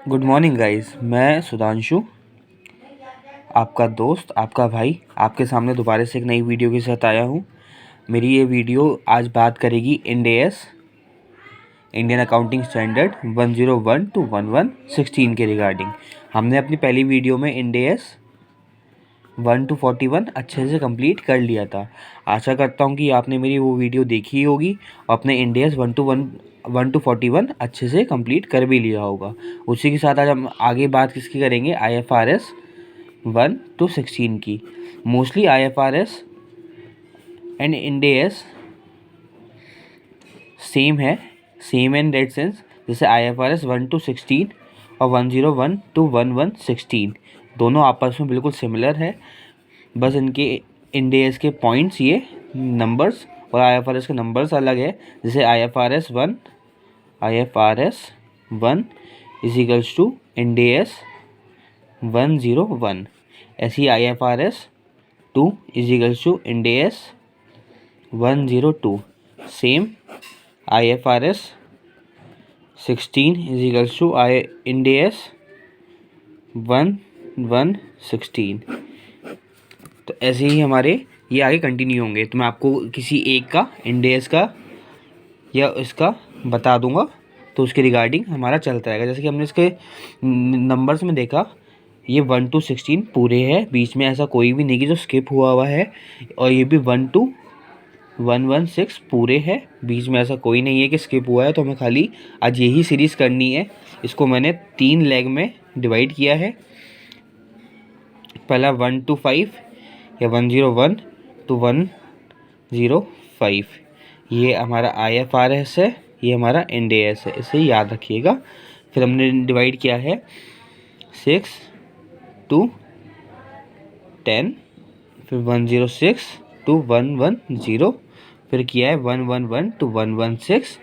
Good morning guys. मैं सुधांशु, आपका दोस्त, आपका भाई, आपके सामने दोबारा से एक नई वीडियो के साथ आया हूँ। मेरी ये वीडियो आज बात करेगी end S, Indian accounting standard 101 to 1116 के रिगार्डिंग। हमने अपनी पहली वीडियो में इंड एस 1 to 41 अच्छे से कंप्लीट कर लिया था। आशा करता हूँ कि आपने मेरी वो वीडियो देखी ही होगी और अपने इंड एस 1 to 41 अच्छे से कंप्लीट कर भी लिया होगा। उसी के साथ आज हम आगे बात किसकी करेंगे, IFRS 1 to 16 की। Mostly IFRS and end S same है, सेम इन दैट सेंस जैसे IFRS 1 to 16 और 101 to 1116 दोनों आपस में बिल्कुल सिमिलर है। बस इनके इंड एस के पॉइंट्स, ये नंबर्स, और IFRS के नंबर्स अलग है। जैसे IFRS 1 is equals to Ind AS 101, ऐसी IFRS 2 is equals to Ind AS 102, same IFRS 16 is equals to Ind AS 1116। तो ऐसे ही हमारे ये आगे कंटिन्यू होंगे। तो मैं आपको किसी एक का इंड एस का या इसका बता दूंगा, तो उसके रिगार्डिंग हमारा चलता रहेगा। जैसे कि हमने इसके नंबर्स में देखा, ये 1 to 16 पूरे है, बीच में ऐसा कोई भी नहीं कि जो स्किप हुआ है। और ये भी 1 to 116 पूरे है, बीच में ऐसा कोई नहीं है कि स्किप हुआ है। तो हमें खाली आज यही सीरीज़ करनी है। इसको मैंने 3 लेग में डिवाइड किया है। पहला 1 to 5 या 101 to 105, ये हमारा IFRS है, ये हमारा इंड एस है, इसे याद रखिएगा। फिर हमने डिवाइड किया है 6 to 10, फिर 106 to 110, फिर किया है 111 to 116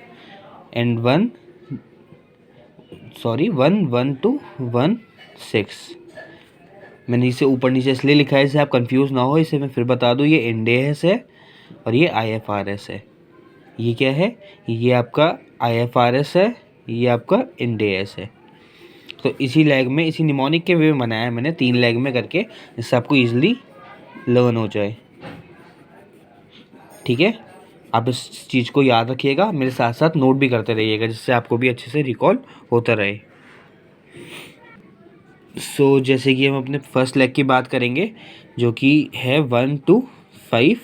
एंड 112 to 16। मैंने इसे ऊपर नीचे इसलिए लिखा है इसे आप कंफ्यूज ना हो। इसे मैं फिर बता दूँ, ये इंड एस है और ये IFRS है। ये क्या है, ये आपका IFRS है, ये आपका इंड एस है। तो इसी लेग में, इसी निमोनिक के वे में बनाया है मैंने 3 लेग में करके, जिससे आपको ईजिली लर्न हो जाए। ठीक है, आप इस चीज़ को याद रखिएगा, मेरे साथ साथ नोट भी करते रहिएगा, जिससे आपको भी अच्छे से रिकॉल होता रहे। जैसे कि हम अपने फर्स्ट लेग की बात करेंगे, जो कि है 1 to 5।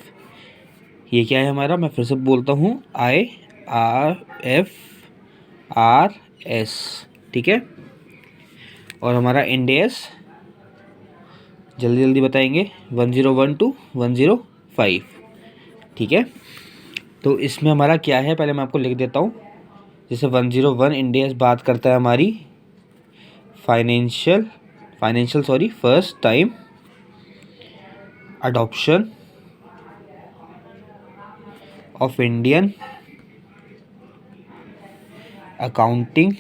ये क्या है हमारा, मैं फिर से बोलता हूँ, IFRS। ठीक है, और हमारा इंड एस जल्दी जल्दी बताएंगे 101 to 105। ठीक है, तो इसमें हमारा क्या है, पहले मैं आपको लिख देता हूँ। जैसे 101 इंड एस बात करता है हमारी financial first time adoption of Indian accounting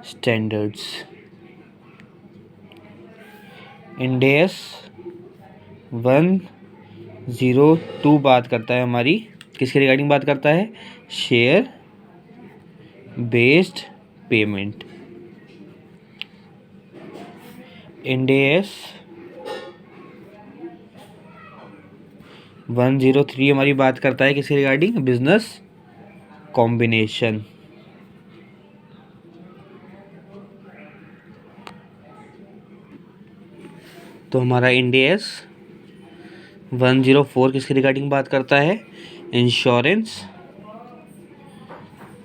standards. End AS 102 बात करता है हमारी, किसके रिगार्डिंग बात करता है, share based payment. End S 103 हमारी बात करता है किसके रिगार्डिंग, बिजनेस कॉम्बिनेशन। तो हमारा इंड एस 104 किसके रिगार्डिंग बात करता है, इंश्योरेंस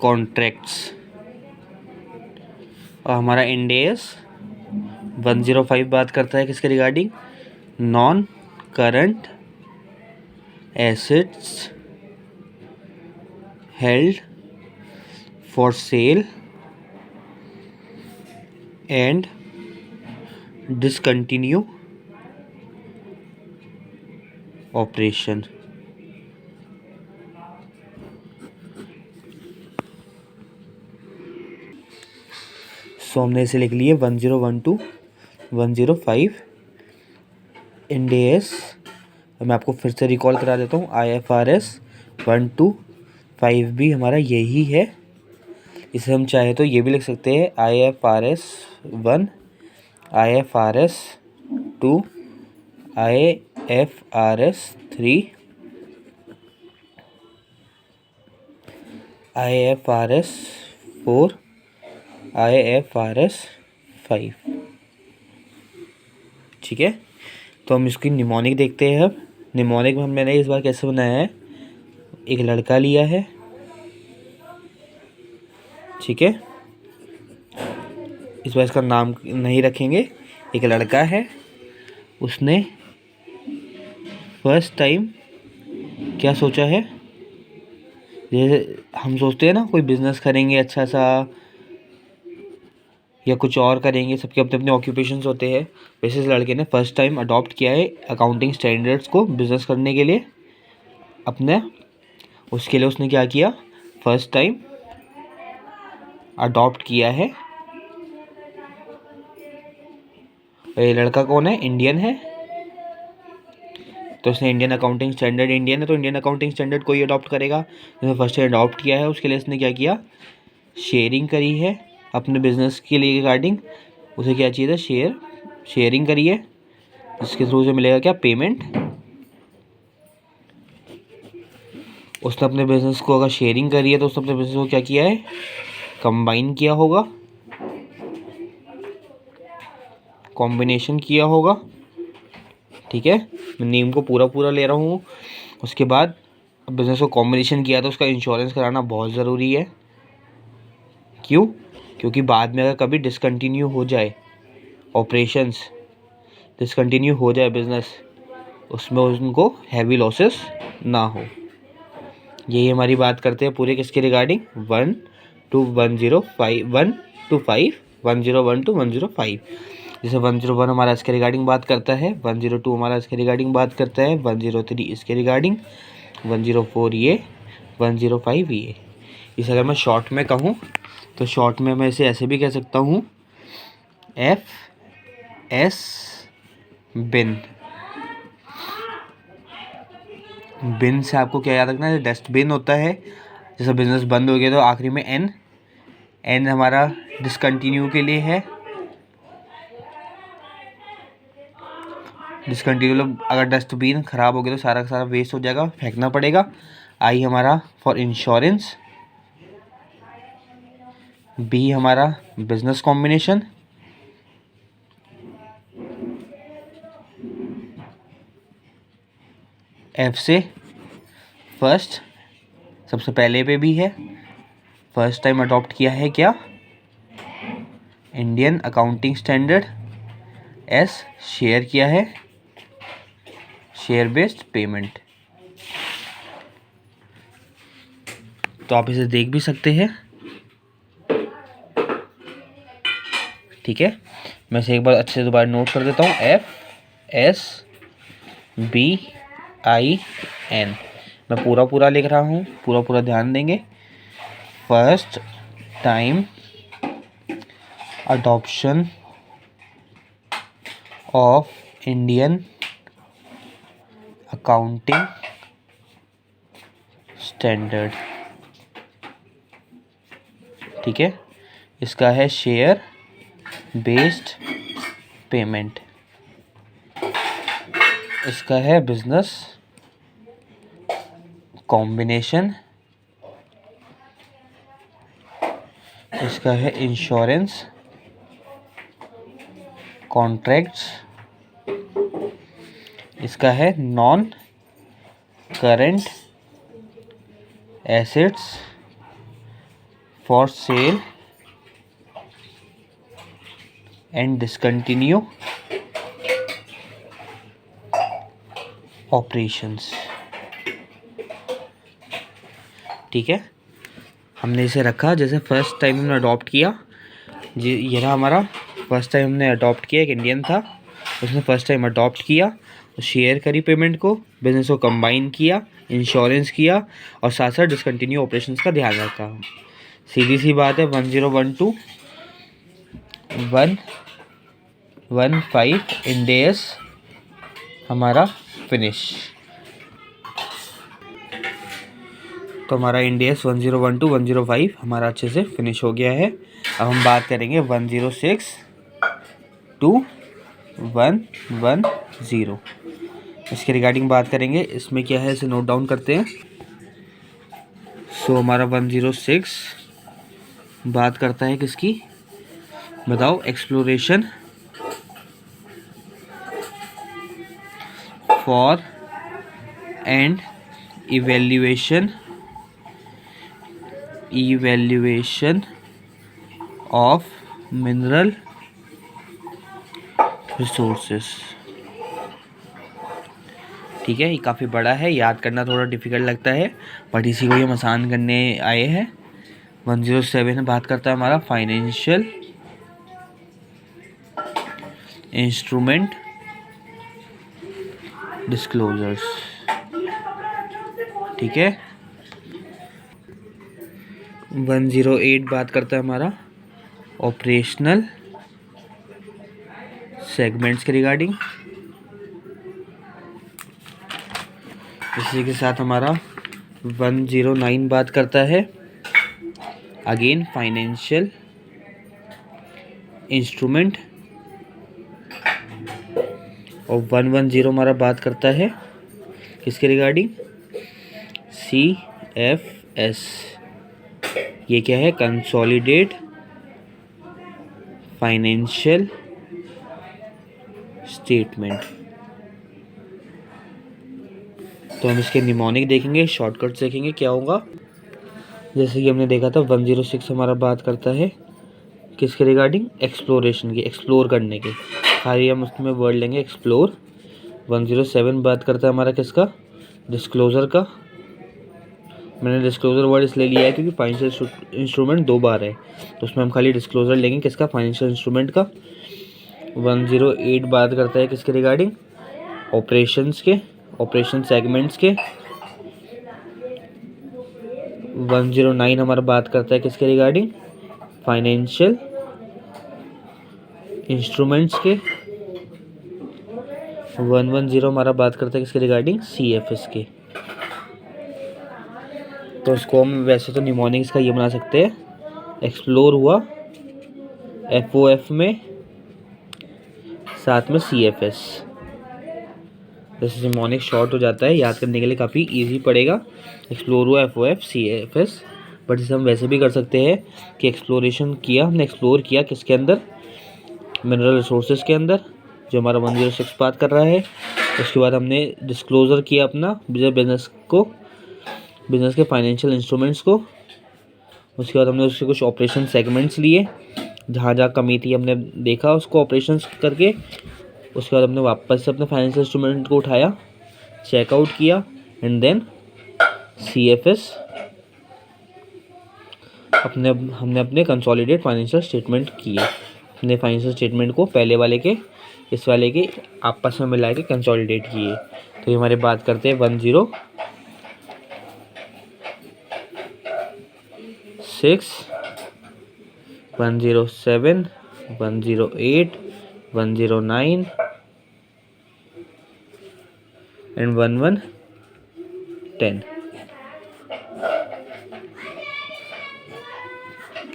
कॉन्ट्रैक्ट्स। और हमारा इंड एस 105 बात करता है किसके regarding, non current assets held for sale and discontinue operation. हमने इसे लिख लिए 101 to 105 इंड एस। मैं आपको फिर से रिकॉल करा देता हूँ, IFRS 1 to 5 भी हमारा यही है। इसे हम चाहे तो ये भी लिख सकते हैं IFRS 1, IFRS 2, IFRS 3, IFRS 4, IFRS 5। ठीक है, तो हम इसकी निमोनिक देखते हैं। अब निमोनिक में मैंने इस बार कैसे बनाया है, एक लड़का लिया है, ठीक है, इस बार इसका नाम नहीं रखेंगे। एक लड़का है, उसने फर्स्ट टाइम क्या सोचा है, जैसे हम सोचते हैं ना कोई बिजनेस करेंगे अच्छा सा या कुछ और करेंगे, सबके अपने अपने ऑक्यूपेशंस होते हैं। वैसे इस लड़के ने फर्स्ट टाइम अडॉप्ट किया है अकाउंटिंग स्टैंडर्ड्स को बिजनेस करने के लिए अपने। उसके लिए उसने क्या किया, फर्स्ट टाइम अडॉप्ट किया है। ये लड़का कौन है, इंडियन है, तो उसने इंडियन अकाउंटिंग स्टैंडर्ड, इंडियन है तो इंडियन अकाउंटिंग स्टैंडर्ड को ही अडॉप्ट करेगा। जिसने फर्स्ट टाइम अडॉप्ट किया है उसके लिए इसने क्या किया, शेयरिंग करी है अपने बिजनेस के लिए रिगार्डिंग। उसे क्या चाहिए था, शेयरिंग करी है, जिसके थ्रू उसे मिलेगा क्या, पेमेंट। उसने अपने बिजनेस को अगर शेयरिंग करी है तो उसने अपने बिजनेस को क्या किया है, कंबाइन किया होगा, कॉम्बिनेशन किया होगा। ठीक है, मैं नेम को पूरा पूरा ले रहा हूँ। उसके बाद बिजनेस को कॉम्बिनेशन किया तो उसका इंश्योरेंस कराना बहुत ज़रूरी है। क्यों, क्योंकि बाद में अगर कभी डिसकंटिन्यू हो जाए ऑपरेशंस, डिसकंटिन्यू हो जाए बिजनेस, उसमें उनको हैवी लॉसेस ना हो। यही हमारी बात करते हैं पूरे किसके रिगार्डिंग, 1 to 105, 1 to 5, 101 to 105। जैसे 101 हमारा इसके रिगार्डिंग बात करता है, 102 हमारा इसके रिगार्डिंग बात करता है, 103 इसके रिगार्डिंग, 104 ये, 105 ये। इसे अगर मैं शॉर्ट में कहूँ तो शॉर्ट में मैं इसे ऐसे भी कह सकता हूँ, FS बिन। बिन से आपको क्या याद रखना है, डस्टबिन होता है। जैसे बिजनेस बंद हो गया तो आखिरी में एन हमारा डिसकंटिन्यू के लिए है। डिसकंटिन्यू मतलब अगर डस्टबिन ख़राब हो गया तो सारा का सारा वेस्ट हो जाएगा, फेंकना पड़ेगा। आई हमारा फॉर इंश्योरेंस, बी हमारा बिजनेस कॉम्बिनेशन, एफ से फर्स्ट, सबसे पहले पे भी है, फर्स्ट टाइम अडॉप्ट किया है क्या, Indian accounting standard. S share किया है, शेयर बेस्ड पेमेंट। तो आप इसे देख भी सकते हैं। ठीक है, मैं इसे एक बार अच्छे से दोबारा नोट कर देता हूँ, FSBIN। मैं पूरा पूरा लिख रहा हूँ, पूरा पूरा ध्यान देंगे। First time adoption of Indian accounting standard. ठीक है, इसका है शेयर बेस्ड पेमेंट, इसका है बिजनेस कॉम्बिनेशन, इसका है इंश्योरेंस कॉन्ट्रैक्ट्स, इसका है non current assets for sale and discontinue operations. ठीक है, हमने इसे रखा, जैसे फर्स्ट टाइम हमने अडॉप्ट किया, ये रहा हमारा फर्स्ट टाइम हमने अडॉप्ट किया। एक इंडियन था, उसने फर्स्ट टाइम अडॉप्ट किया, तो शेयर करी पेमेंट को, बिजनेस को कंबाइन किया, इंश्योरेंस किया और साथ साथ डिसकंटिन्यू ऑपरेशंस का ध्यान रखा। सीधी सी बात है, 1012 to 115 इंडेस हमारा फिनिश। तो हमारा इंडेस 1012 105 हमारा अच्छे से फिनिश हो गया है। अब हम बात करेंगे 106 टू 110, इसके रिगार्डिंग बात करेंगे। इसमें क्या है इसे नोट डाउन करते हैं। सो हमारा 106 बात करता है किसकी, बताओ, exploration for and evaluation of mineral resources. ठीक है, ये काफ़ी बड़ा है, याद करना थोड़ा डिफिकल्ट लगता है, बट इसी को हम आसान करने आए हैं। 107 बात करता है हमारा फाइनेंशियल इंस्ट्रूमेंट डिस्क्लोजर्स। ठीक है, 108 बात करता है हमारा ऑपरेशनल सेगमेंट्स के रिगार्डिंग। इसी के साथ हमारा 109 बात करता है अगेन फाइनेंशियल इंस्ट्रूमेंट, और 110 हमारा बात करता है किसके रिगार्डिंग, CFS। ये क्या है, कंसोलिडेट फाइनेंशियल स्टेटमेंट। तो हम इसके निमोनिक देखेंगे, शॉर्टकट्स देखेंगे क्या होगा। जैसे कि हमने देखा था 106 हमारा बात करता है किसके रिगार्डिंग, एक्सप्लोरेशन की, एक्सप्लोर करने के, खाली हम उसमें वर्ड लेंगे एक्सप्लोर। 107 बात करता है हमारा किसका, डिस्क्लोजर का। मैंने डिस्क्लोजर वर्ड इसलिए लिया है क्योंकि फाइनेंशियल इंस्ट्रूमेंट 2 बार है, तो उसमें हम खाली डिस्क्लोजर लेंगे किसका, फाइनेंशियल इंस्ट्रूमेंट का। 108 बात करता है किसके रिगार्डिंग, ऑपरेशंस के, ऑपरेशन सेगमेंट्स के। 109 हमारा बात करता है किसके रिगार्डिंग, फाइनेंशियल इंस्ट्रूमेंट्स के। 110 हमारा बात करता है किसके रिगार्डिंग, CFS के। तो इसको हम वैसे तो निमोनिक्स का ये बना सकते हैं, एक्सप्लोर हुआ FOF में, साथ में CFS। जैसे निमोनिक शॉर्ट हो जाता है, याद करने के लिए काफ़ी इजी पड़ेगा। एक्सप्लोर हुआ FOF CFS, बट इसे हम वैसे भी कर सकते हैं कि एक्सप्लोरेशन किया, हमने एक्सप्लोर किया किसके अंदर, मिनरल रिसोर्सेज के अंदर, जो हमारा 106 बात कर रहा है। उसके बाद हमने डिस्क्लोजर किया अपना बिजनेस को, बिजनेस के फाइनेंशियल इंस्ट्रूमेंट्स को। उसके बाद हमने उसके कुछ ऑपरेशन सेगमेंट्स लिए, जहाँ जहाँ कमी थी हमने देखा उसको ऑपरेशंस करके। उसके बाद हमने वापस से अपने फाइनेंशियल इंस्ट्रूमेंट को उठाया, चेकआउट किया, एंड देन CFS हमने अपने कंसोलिडेट फाइनेंशियल स्टेटमेंट किए। अपने फाइनेंशियल स्टेटमेंट को पहले वाले के इस वाले के आपस में मिला के कंसोलिडेट किए। तो ये हमारे बात करते हैं 106 107 108 109 एंड 1110।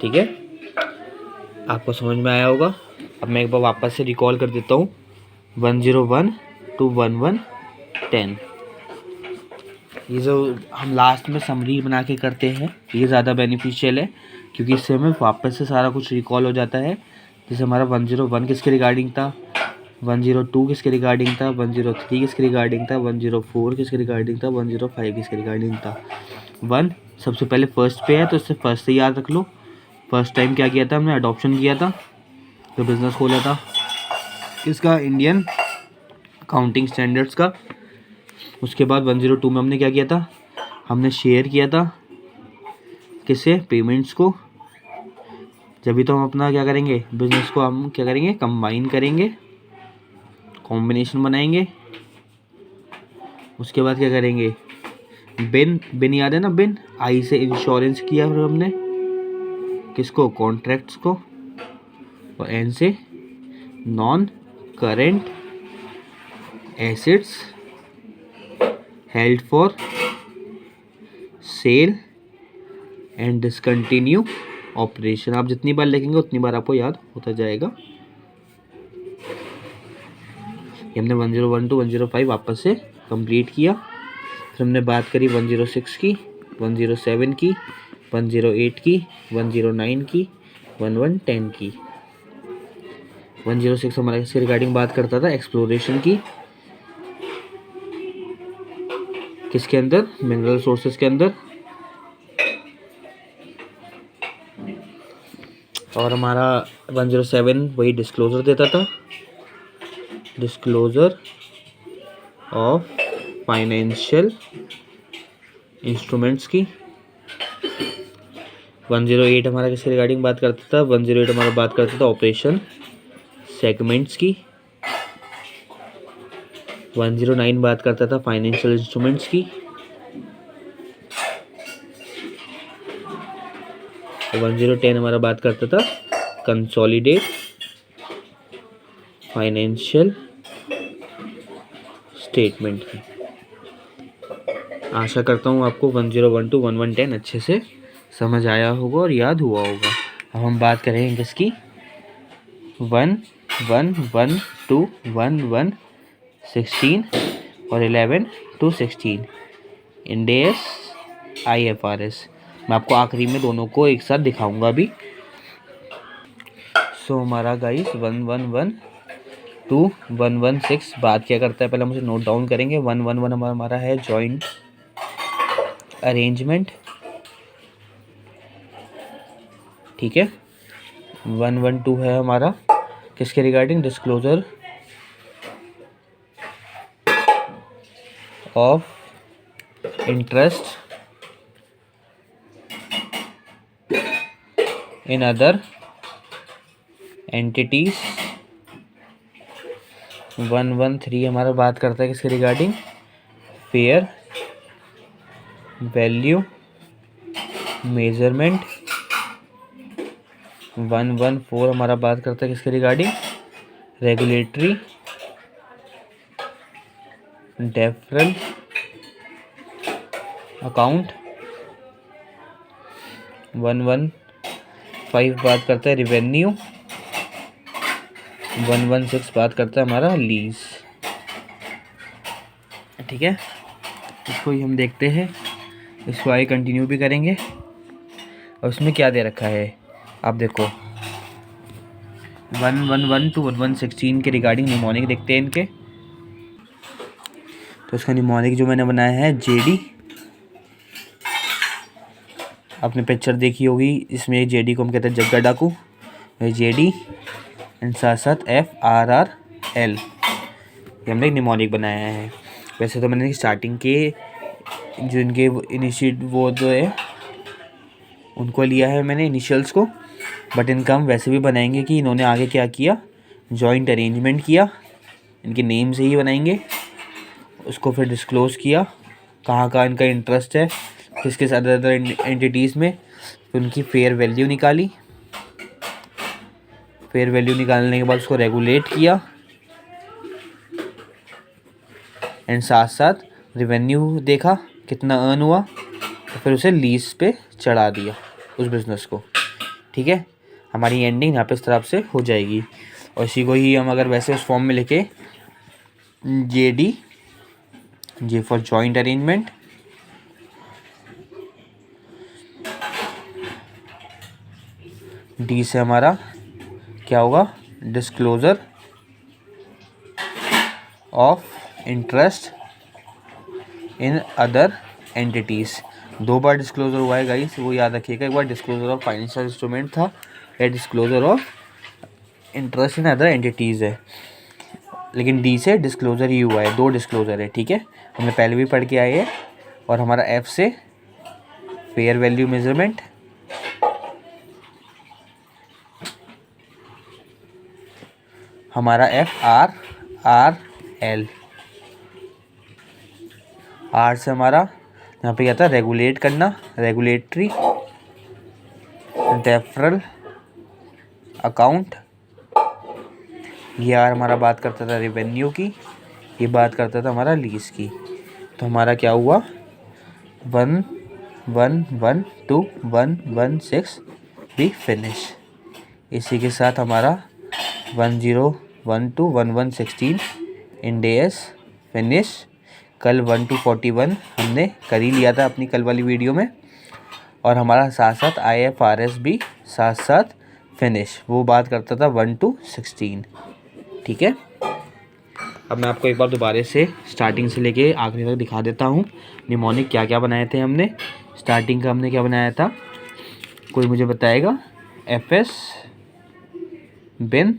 ठीक है, आपको समझ में आया होगा। अब मैं एक बार वापस से रिकॉल कर देता हूँ 101 टू 1110। ये जो हम लास्ट में समरी बना के करते हैं ये ज़्यादा बेनिफिशियल है, क्योंकि इससे हमें वापस से सारा कुछ रिकॉल हो जाता है। जैसे हमारा 101 किसके रिगार्डिंग था, 102 किसके रिगार्डिंग था, 103 किसके रिगार्डिंग था, 104 किसके रिगार्डिंग था, 105 किसके रिगार्डिंग था। 1 सबसे पहले फर्स्ट पे है, तो इससे फर्स्ट से याद रख लो। फर्स्ट टाइम क्या किया था हमने, अडॉप्शन किया था, तो बिज़नेस खोला था किसका, इंडियन अकाउंटिंग स्टैंडर्ड्स का। उसके बाद 102 में हमने क्या किया था, हमने शेयर किया था किससे, पेमेंट्स को। जब भी तो हम अपना क्या करेंगे, बिजनेस को हम क्या करेंगे, कंबाइन करेंगे, कॉम्बिनेशन बनाएंगे। उसके बाद क्या करेंगे, बिन याद है ना, बिन आई से इंश्योरेंस किया फिर हमने किसको, कॉन्ट्रैक्ट्स को, और एन से non current assets held for sale and discontinue operation. आप जितनी बार लिखेंगे उतनी बार आपको याद होता जाएगा। ये हमने 1012 105 वापस से कंप्लीट किया। फिर हमने बात करी 106 की, 107 की, 108 की, 109 की, 1110 की। 106 हमारा इसके रिगार्डिंग बात करता था एक्सप्लोरेशन की, किसके अंदर, मिनरल सोर्सेज के अंदर। और हमारा 107 वही डिस्क्लोजर देता था, डिस्क्लोजर ऑफ फाइनेंशियल इंस्ट्रूमेंट्स की। 108 हमारा किसके रिगार्डिंग बात करता था, 108 हमारा बात करता था ऑपरेशन सेगमेंट्स की। 109 बात करता था फाइनेंशियल इंस्ट्रूमेंट्स की। 1010 हमारा बात करता था कंसोलिडेट फाइनेंशियल स्टेटमेंट की। आशा करता हूँ आपको 1012 1110 अच्छे से समझ आया होगा और याद हुआ होगा। अब हम बात करेंगे किसकी, 1, 1, 1, 2, 1, 1, 16 और 11 to 16 इंडेस IFRS। मैं आपको आखिरी में दोनों को एक साथ दिखाऊंगा अभी। सो हमारा गाइस 111 to 116 बात क्या करता है, पहले हम उसे नोट डाउन करेंगे। 111 हमारा है जॉइंट अरेंजमेंट, ठीक है। 112 है हमारा किसके regarding, disclosure of interest in other entities. 113 हमारा बात करता है किसके रिगार्डिंग, फेयर वैल्यू मेजरमेंट। 114 हमारा बात करता है किसके रिगार्डिंग, रेगुलेटरी डेफरल अकाउंट। 115 बात करता है रिवेन्यू। 116 बात करता है हमारा लीज, ठीक है। इसको ही हम देखते हैं, इसको आगे कंटिन्यू भी करेंगे। और इसमें क्या दे रखा है आप देखो, 111 to 116 के रिगार्डिंग निमोनिक देखते हैं इनके। तो इसका निमोनिक जो मैंने बनाया है जेडी, आपने पिक्चर देखी होगी, इसमें जेडी को हम कहते हैं जग्गा डाकू, जेडी एंड साथ साथ FRRL, ये हमने निमोनिक बनाया है। वैसे तो मैंने स्टार्टिंग के जो इनके इनिशिएट वो जो है उनको लिया है मैंने इनिशियल्स को, बट इनका हम वैसे भी बनाएंगे कि इन्होंने आगे क्या किया, जॉइंट अरेंजमेंट किया, इनके नेम से ही बनाएंगे। उसको फिर डिस्क्लोज़ किया कहाँ कहाँ इनका इंटरेस्ट है, किसके साथ अदर एंटिटीज़ में, फिर उनकी फेयर वैल्यू निकाली। फेयर वैल्यू निकालने के बाद उसको रेगुलेट किया एंड साथ साथ रेवेन्यू देखा कितना अर्न हुआ, तो फिर उसे लीज पे चढ़ा दिया उस बिज़नेस को, ठीक है। हमारी एंडिंग यहाँ पे इस तरफ से हो जाएगी। और इसी को ही हम अगर वैसे उस फॉर्म में लिखे, JD, J for joint arrangement, D से हमारा क्या होगा, disclosure of interest in other entities. 2 bar disclosure हुआ है गाइस, वो याद रखिएगा। एक बार डिस्क्लोजर ऑफ फाइनेंशियल इंस्ट्रूमेंट था, या disclosure of interest in other entities है, लेकिन डी से डिस्क्लोजर ही हुआ है, 2 डिस्क्लोजर है, ठीक है। हमने पहले भी पढ़ के आए हैं। और हमारा F से फेयर वैल्यू मेजरमेंट, हमारा FRRL, R से हमारा यहाँ पे क्या था, रेगुलेट करना, रेगुलेटरी डेफरल अकाउंट। ये आर हमारा बात करता था रेवेन्यू की, ये बात करता था हमारा लीज की। तो हमारा क्या हुआ, 112116 भी फिनिश। इसी के साथ हमारा 10121116 इंडेस फिनिश। कल 1 to 41 हमने कर ही लिया था अपनी कल वाली वीडियो में, और हमारा साथ साथ IFRS भी साथ साथ फिनिश, वो बात करता था 1 to 16। ठीक है, अब मैं आपको एक बार दोबारा से स्टार्टिंग से लेके आखिरी तक दिखा देता हूँ निमोनिक क्या क्या बनाए थे हमने। स्टार्टिंग का हमने क्या बनाया था, कोई मुझे बताएगा? FS बिन,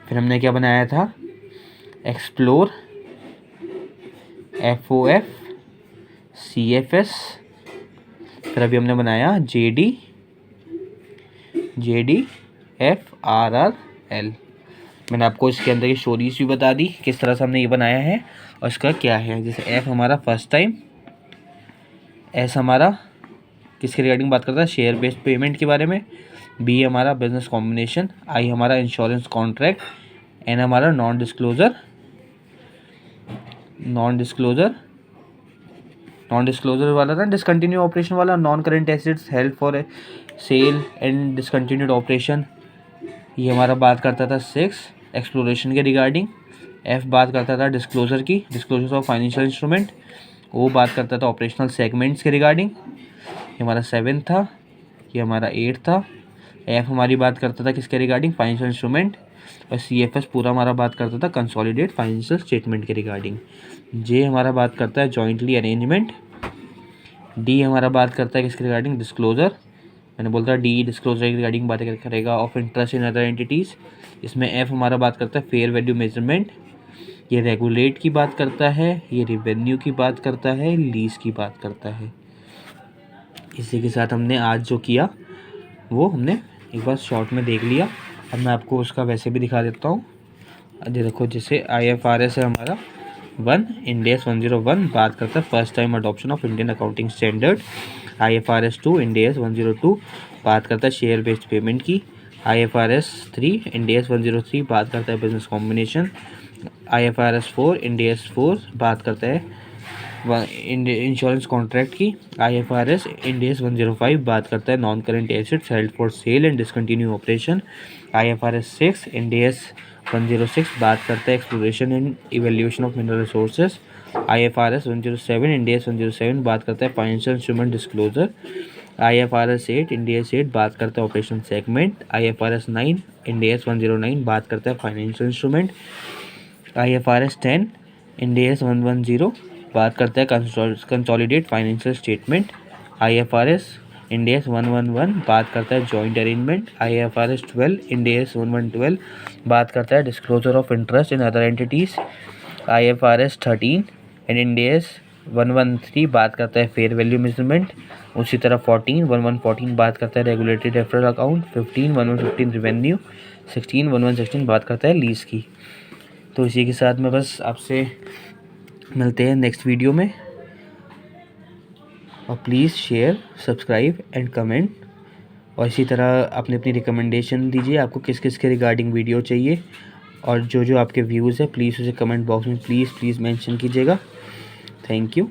फिर हमने क्या बनाया था? एक्सप्लोर, FOF, CFS, फिर अभी हमने बनाया JD FRRL। मैंने आपको इसके अंदर की स्टोरीज भी बता दी किस तरह से हमने ये बनाया है और इसका क्या है। जैसे F हमारा फर्स्ट टाइम, S हमारा किसके रिगार्डिंग बात करता है? शेयर बेस्ड पेमेंट के बारे में। B हमारा बिजनेस कॉम्बिनेशन, I हमारा इंश्योरेंस कॉन्ट्रैक्ट, N हमारा नॉन डिस्क्लोजर वाला था, डिसकंटिन्यू ऑपरेशन वाला, non current assets held for sale and discontinued operation, ये हमारा बात करता था 6 एक्सप्लोरेशन के रिगार्डिंग। F बात करता था डिस्क्लोजर की, disclosure of financial instrument. O बात करता था ऑपरेशनल सेगमेंट्स के रिगार्डिंग, ये हमारा 7 था, ये हमारा 8 था। F हमारी बात करता था किसके रिगार्डिंग? Financial instrument. और CFS पूरा हमारा बात करता था कंसोलिडेट फाइनेंशियल स्टेटमेंट के रिगार्डिंग। J हमारा बात करता है जॉइंटली अरेंजमेंट। D हमारा बात करता है किसके रिगार्डिंग? डिस्क्लोजर। मैंने बोलता D डिस्क्लोजर के रिगार्डिंग बात करेगा of interest in other entities. इसमें F हमारा बात करता है फेयर वैल्यू मेजरमेंट, ये रेगुलेट की बात करता है, ये रिवेन्यू की बात करता है, लीज की बात करता है। इसी के साथ हमने आज जो किया वो हमने एक बार शॉर्ट में देख लिया। अब मैं आपको उसका वैसे भी दिखा देता हूँ। देखो, जैसे IFRS है हमारा 1, इंड AS 101 बात करता है first time adoption of Indian accounting standard. IFRS 2, Ind AS 102 बात करता है शेयर बेस्ड पेमेंट की। IFRS 3, इंड AS 103 बात करता है business combination. IFRS 4, Ind AS 4 बात करता है इंश्योरेंस कॉन्ट्रैक्ट की। IFRS इंड AS 105 बात करता है non current assets held for sale and discontinue operation. IFRS 6, Ind AS 106 बात करता है exploration and evaluation of mineral resources. IFRS 107, Ind AS 107 बात करता है financial instrument disclosure. IFRS 8, Ind AS 8 बात करता है operation segment. IFRS 9, Ind AS 109 बात करता है financial instrument. IFRS 10, Ind AS 110 बात करता है consolidate financial statement. IFRS Ind AS 111 बात करता है joint arrangement. IFRS 12, Ind AS 1112 बात करता है disclosure of interest in other entities. IFRS 13 and end AS 113 बात करता है फेयर वैल्यू मेजरमेंट। उसी तरह 1114 बात करता है रेगुलेटेड रेफरल अकाउंट। 1115 रिवेन्यू। 1116 बात करता है लीज की। तो इसी के साथ में बस आपसे मिलते हैं नेक्स्ट वीडियो में, और please share, subscribe and comment, और इसी तरह अपनी अपनी रिकमेंडेशन दीजिए आपको किस किस के रिगार्डिंग वीडियो चाहिए, और जो जो आपके व्यूज़ है प्लीज़ उसे कमेंट बॉक्स में प्लीज़ मेंशन कीजिएगा। Thank you.